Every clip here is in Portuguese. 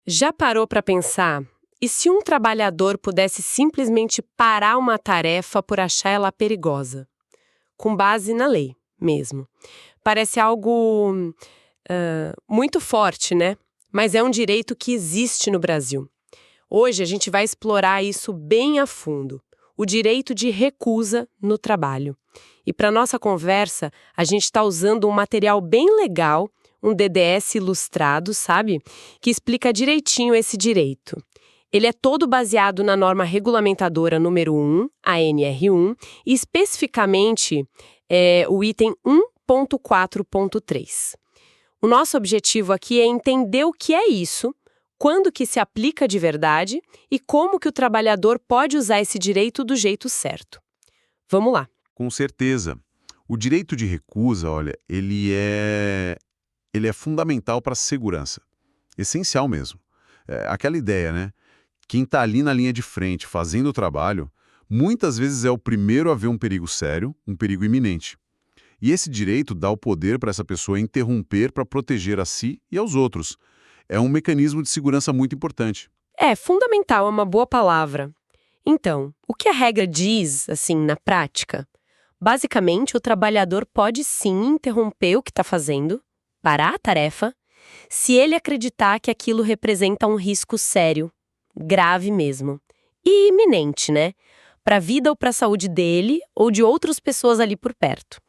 Já parou para pensar? E se um trabalhador pudesse simplesmente parar uma tarefa por achar ela perigosa? Com base na lei mesmo. Parece algo muito forte, né? Mas é um direito que existe no Brasil. Hoje a gente vai explorar isso bem a fundo. O direito de recusa no trabalho. E para nossa conversa, a gente está usando um material bem legal, um DDS ilustrado, sabe? Que explica direitinho esse direito. Ele é todo baseado na norma regulamentadora número 1, a NR1, e especificamente o item 1.4.3. O nosso objetivo aqui é entender o que é isso, quando que se aplica de verdade e como que o trabalhador pode usar esse direito do jeito certo. Vamos lá. Com certeza. O direito de recusa, olha, ele é fundamental para a segurança. Essencial mesmo. Aquela ideia, né? Quem está ali na linha de frente fazendo o trabalho, muitas vezes é o primeiro a ver um perigo sério, um perigo iminente. E esse direito dá o poder para essa pessoa interromper para proteger a si e aos outros. É um mecanismo de segurança muito importante. Fundamental é uma boa palavra. Então, o que a regra diz, assim, na prática? Basicamente, o trabalhador pode sim interromper o que está fazendo, parar a tarefa, se ele acreditar que aquilo representa um risco sério, grave mesmo, e iminente, né? Para a vida ou para a saúde dele ou de outras pessoas ali por perto.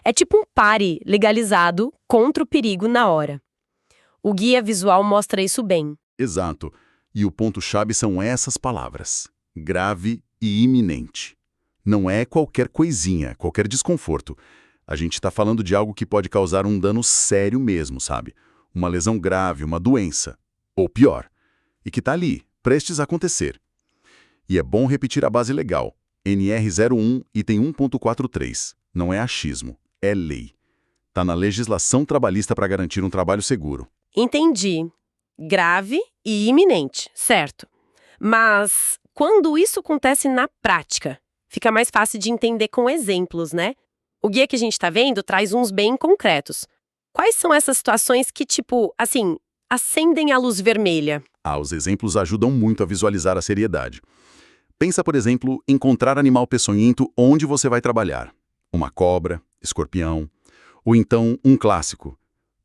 É tipo um pare legalizado contra o perigo na hora. O guia visual mostra isso bem. Exato. E o ponto-chave são essas palavras: grave e iminente. Não é qualquer coisinha, qualquer desconforto. A gente está falando de algo que pode causar um dano sério mesmo, sabe? Uma lesão grave, uma doença. Ou pior. E que está ali, prestes a acontecer. E é bom repetir a base legal. NR01, item 1.43. Não é achismo, é lei. Está na legislação trabalhista para garantir um trabalho seguro. Entendi. Grave e iminente, certo. Mas quando isso acontece na prática, fica mais fácil de entender com exemplos, né? O guia que a gente está vendo traz uns bem concretos. Quais são essas situações que, acendem a luz vermelha? Os exemplos ajudam muito a visualizar a seriedade. Pensa, por exemplo, em encontrar animal peçonhento onde você vai trabalhar. Uma cobra, escorpião. Ou então, um clássico.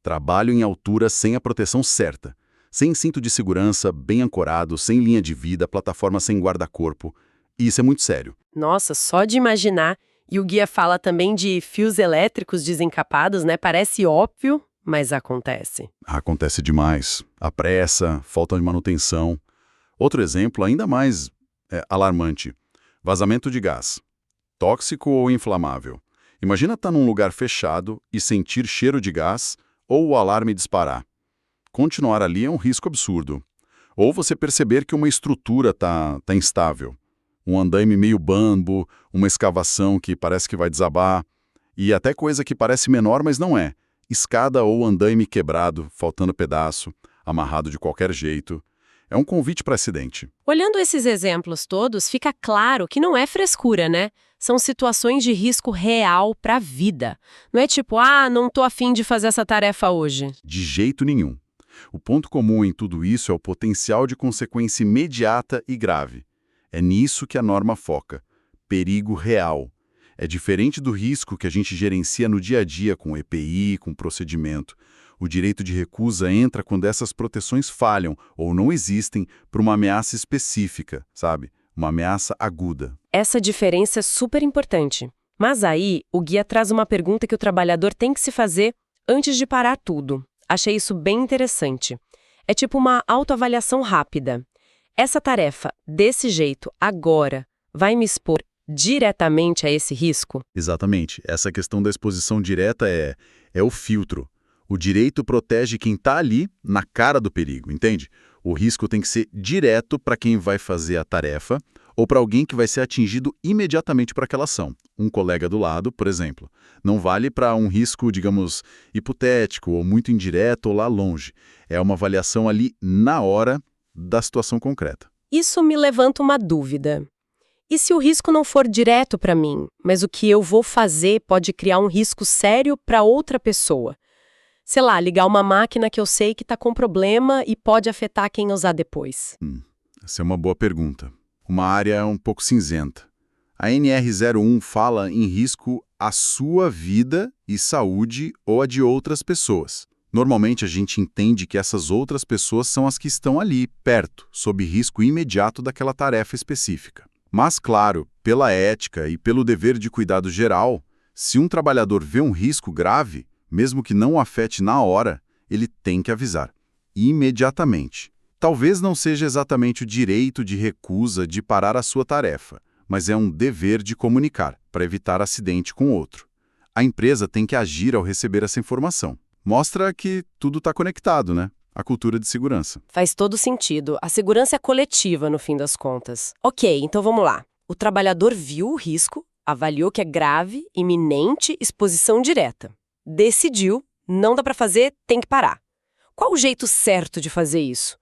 Trabalho em altura sem a proteção certa. Sem cinto de segurança, bem ancorado, sem linha de vida, plataforma sem guarda-corpo. E isso é muito sério. Nossa, só de imaginar. E o guia fala também de fios elétricos desencapados, né? Parece óbvio, mas acontece. Acontece demais. A pressa, falta de manutenção. Outro exemplo ainda mais alarmante. Vazamento de gás. Tóxico ou inflamável. Imagina estar num lugar fechado e sentir cheiro de gás ou o alarme disparar. Continuar ali é um risco absurdo. Ou você perceber que uma estrutura tá instável. Um andaime meio bambo, uma escavação que parece que vai desabar, e até coisa que parece menor, mas não é. Escada ou andaime quebrado, faltando pedaço, amarrado de qualquer jeito. É um convite para acidente. Olhando esses exemplos todos, fica claro que não é frescura, né? São situações de risco real para a vida. Não é tipo, não tô afim de fazer essa tarefa hoje. De jeito nenhum. O ponto comum em tudo isso é o potencial de consequência imediata e grave. É nisso que a norma foca. Perigo real. É diferente do risco que a gente gerencia no dia a dia com EPI, com procedimento. O direito de recusa entra quando essas proteções falham ou não existem para uma ameaça específica, sabe? Uma ameaça aguda. Essa diferença é super importante. Mas aí, o guia traz uma pergunta que o trabalhador tem que se fazer antes de parar tudo. Achei isso bem interessante. É tipo uma autoavaliação rápida. Essa tarefa, desse jeito, agora, vai me expor diretamente a esse risco? Exatamente. Essa questão da exposição direta é o filtro. O direito protege quem está ali na cara do perigo, entende? O risco tem que ser direto para quem vai fazer a tarefa ou para alguém que vai ser atingido imediatamente por aquela ação. Um colega do lado, por exemplo. Não vale para um risco, digamos, hipotético ou muito indireto ou lá longe. É uma avaliação ali na hora da situação concreta. Isso me levanta uma dúvida. E se o risco não for direto para mim, mas o que eu vou fazer pode criar um risco sério para outra pessoa? Sei lá, ligar uma máquina que eu sei que está com problema e pode afetar quem usar depois. Essa é uma boa pergunta. Uma área um pouco cinzenta. A NR01 fala em risco à sua vida e saúde ou a de outras pessoas. Normalmente a gente entende que essas outras pessoas são as que estão ali, perto, sob risco imediato daquela tarefa específica. Mas, claro, pela ética e pelo dever de cuidado geral, se um trabalhador vê um risco grave, mesmo que não o afete na hora, ele tem que avisar, imediatamente. Talvez não seja exatamente o direito de recusa de parar a sua tarefa, mas é um dever de comunicar, para evitar acidente com outro. A empresa tem que agir ao receber essa informação. Mostra que tudo está conectado, né? A cultura de segurança. Faz todo sentido. A segurança é coletiva, no fim das contas. Ok, então vamos lá. O trabalhador viu o risco, avaliou que é grave, iminente, exposição direta. Decidiu, não dá para fazer, tem que parar. Qual o jeito certo de fazer isso?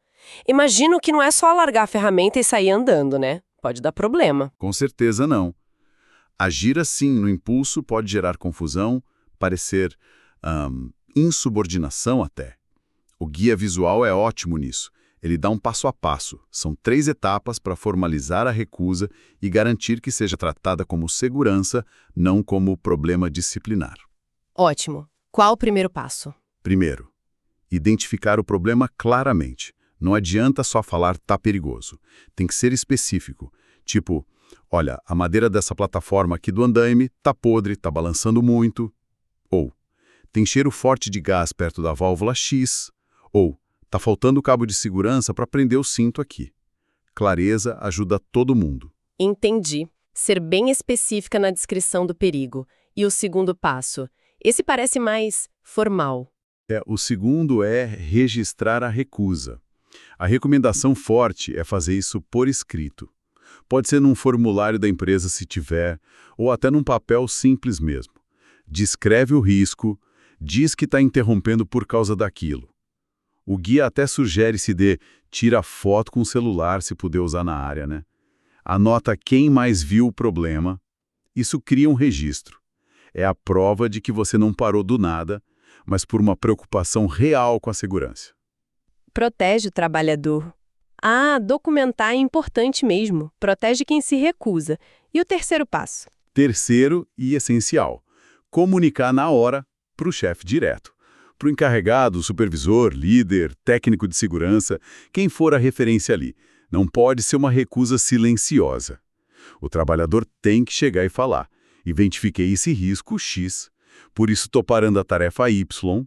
Imagino que não é só largar a ferramenta e sair andando, né? Pode dar problema. Com certeza não. Agir assim no impulso pode gerar confusão, parecer insubordinação até. O guia visual é ótimo nisso. Ele dá um passo a passo. São 3 etapas para formalizar a recusa e garantir que seja tratada como segurança, não como problema disciplinar. Ótimo. Qual o primeiro passo? Primeiro, identificar o problema claramente. Não adianta só falar "tá perigoso". Tem que ser específico. Tipo, olha, a madeira dessa plataforma aqui do andaime tá podre, tá balançando muito. Ou, tem cheiro forte de gás perto da válvula X. Ou, tá faltando cabo de segurança para prender o cinto aqui. Clareza ajuda todo mundo. Entendi. Ser bem específica na descrição do perigo. E o segundo passo? Esse parece mais formal. O segundo é registrar a recusa. A recomendação forte é fazer isso por escrito. Pode ser num formulário da empresa se tiver, ou até num papel simples mesmo. Descreve o risco, diz que está interrompendo por causa daquilo. O guia até sugere se tira foto com o celular se puder usar na área, né? Anota quem mais viu o problema. Isso cria um registro. É a prova de que você não parou do nada, mas por uma preocupação real com a segurança. Protege o trabalhador. Ah, documentar é importante mesmo. Protege quem se recusa. E o terceiro passo? Terceiro e essencial, comunicar na hora para o chefe direto. Para o encarregado, supervisor, líder, técnico de segurança, quem for a referência ali. Não pode ser uma recusa silenciosa. O trabalhador tem que chegar e falar: identifiquei esse risco X, por isso estou parando a tarefa Y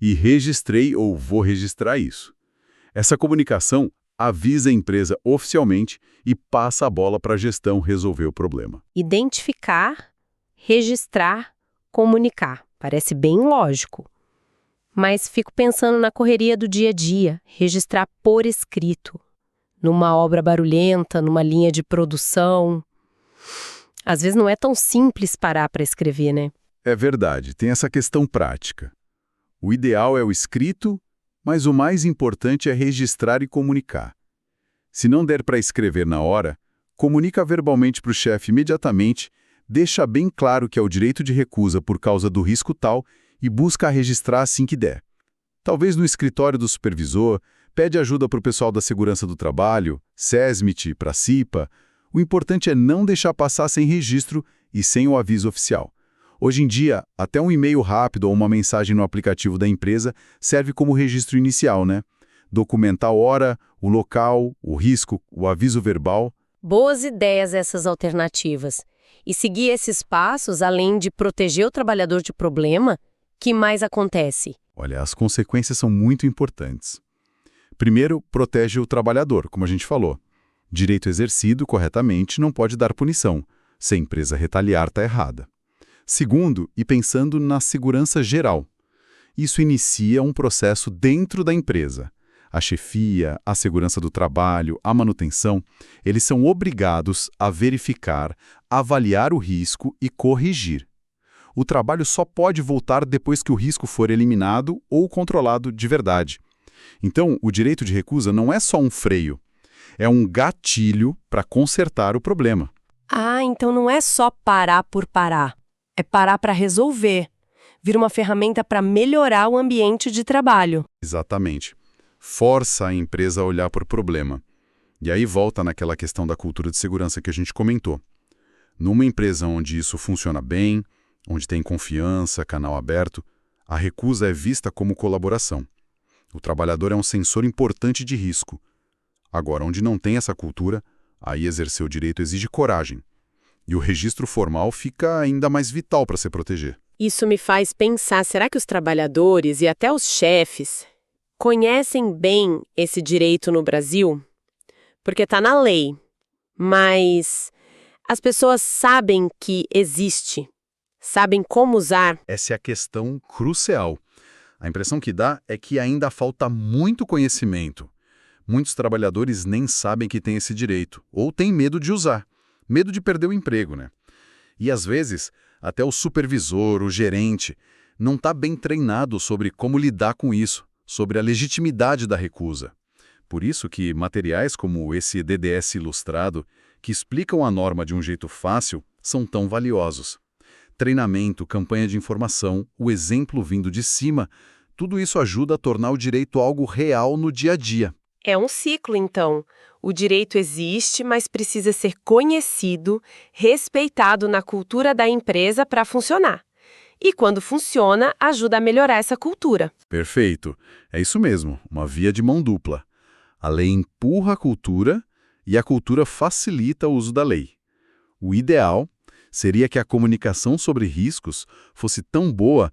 e registrei ou vou registrar isso. Essa comunicação avisa a empresa oficialmente e passa a bola para a gestão resolver o problema. Identificar, registrar, comunicar. Parece bem lógico. Mas fico pensando na correria do dia a dia, registrar por escrito. Numa obra barulhenta, numa linha de produção. Às vezes não é tão simples parar para escrever, né? É verdade, tem essa questão prática. O ideal é o escrito, mas o mais importante é registrar e comunicar. Se não der para escrever na hora, comunica verbalmente para o chefe imediatamente, deixa bem claro que é o direito de recusa por causa do risco tal e busca registrar assim que der. Talvez no escritório do supervisor, pede ajuda para o pessoal da segurança do trabalho, SESMIT, para a CIPA. O importante é não deixar passar sem registro e sem o aviso oficial. Hoje em dia, até um e-mail rápido ou uma mensagem no aplicativo da empresa serve como registro inicial, né? Documentar a hora, o local, o risco, o aviso verbal. Boas ideias essas alternativas. E seguir esses passos, além de proteger o trabalhador de problema, que mais acontece? Olha, as consequências são muito importantes. Primeiro, protege o trabalhador, como a gente falou. Direito exercido corretamente não pode dar punição. Se a empresa retaliar, está errada. Segundo, e pensando na segurança geral. Isso inicia um processo dentro da empresa. A chefia, a segurança do trabalho, a manutenção, eles são obrigados a verificar, avaliar o risco e corrigir. O trabalho só pode voltar depois que o risco for eliminado ou controlado de verdade. Então, o direito de recusa não é só um freio, é um gatilho para consertar o problema. Ah, então não é só parar por parar. É parar para resolver. vira uma ferramenta para melhorar o ambiente de trabalho. Exatamente. Força a empresa a olhar para o problema. E aí volta naquela questão da cultura de segurança que a gente comentou. Numa empresa onde isso funciona bem, onde tem confiança, canal aberto, a recusa é vista como colaboração. O trabalhador é um sensor importante de risco. Agora, onde não tem essa cultura, aí exercer o direito exige coragem. E o registro formal fica ainda mais vital para se proteger. Isso me faz pensar, será que os trabalhadores e até os chefes conhecem bem esse direito no Brasil? Porque está na lei, mas as pessoas sabem que existe, sabem como usar. Essa é a questão crucial. A impressão que dá é que ainda falta muito conhecimento. Muitos trabalhadores nem sabem que têm esse direito, ou têm medo de usar. Medo de perder o emprego, né? E às vezes, até o supervisor, o gerente, não está bem treinado sobre como lidar com isso, sobre a legitimidade da recusa. Por isso que materiais como esse DDS ilustrado, que explicam a norma de um jeito fácil, são tão valiosos. Treinamento, campanha de informação, o exemplo vindo de cima, tudo isso ajuda a tornar o direito algo real no dia a dia. É um ciclo, então. O direito existe, mas precisa ser conhecido, respeitado na cultura da empresa para funcionar. E quando funciona, ajuda a melhorar essa cultura. Perfeito. É isso mesmo, uma via de mão dupla. A lei empurra a cultura e a cultura facilita o uso da lei. O ideal seria que a comunicação sobre riscos fosse tão boa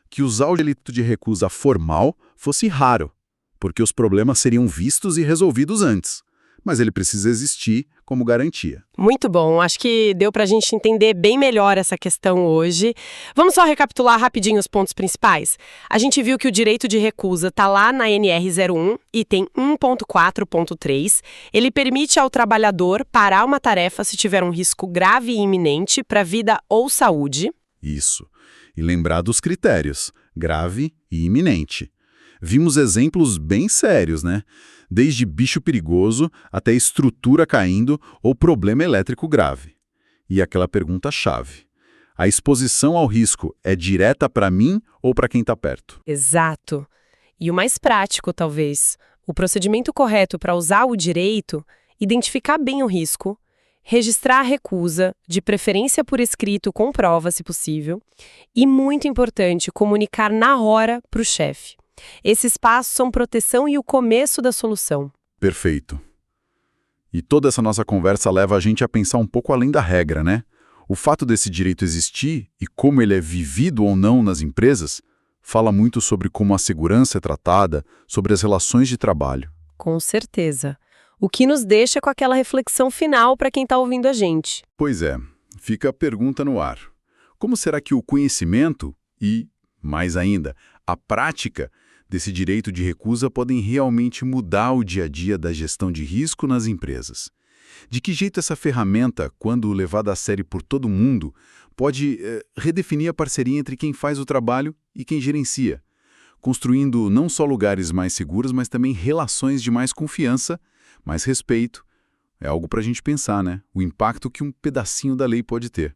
que usar o direito de recusa formal fosse raro, porque os problemas seriam vistos e resolvidos antes. Mas ele precisa existir como garantia. Muito bom, acho que deu para a gente entender bem melhor essa questão hoje. Vamos só recapitular rapidinho os pontos principais? A gente viu que o direito de recusa está lá na NR01, item 1.4.3. Ele permite ao trabalhador parar uma tarefa se tiver um risco grave e iminente para a vida ou saúde. Isso. E lembrar dos critérios, grave e iminente. Vimos exemplos bem sérios, né? Desde bicho perigoso até estrutura caindo ou problema elétrico grave. E aquela pergunta-chave. A exposição ao risco é direta para mim ou para quem está perto? Exato. E o mais prático, talvez, o procedimento correto para usar o direito, identificar bem o risco, registrar a recusa, de preferência por escrito com prova, se possível, e, muito importante, comunicar na hora para o chefe. Esses passos são proteção e o começo da solução. Perfeito. E toda essa nossa conversa leva a gente a pensar um pouco além da regra, né? O fato desse direito existir e como ele é vivido ou não nas empresas fala muito sobre como a segurança é tratada, sobre as relações de trabalho. Com certeza. O que nos deixa com aquela reflexão final para quem está ouvindo a gente. Pois é, fica a pergunta no ar. Como será que o conhecimento e, mais ainda, a prática desse direito de recusa podem realmente mudar o dia a dia da gestão de risco nas empresas? De que jeito essa ferramenta, quando levada a sério por todo mundo, pode redefinir a parceria entre quem faz o trabalho e quem gerencia, construindo não só lugares mais seguros, mas também relações de mais confiança, mais respeito. É algo para a gente pensar, né? O impacto que um pedacinho da lei pode ter.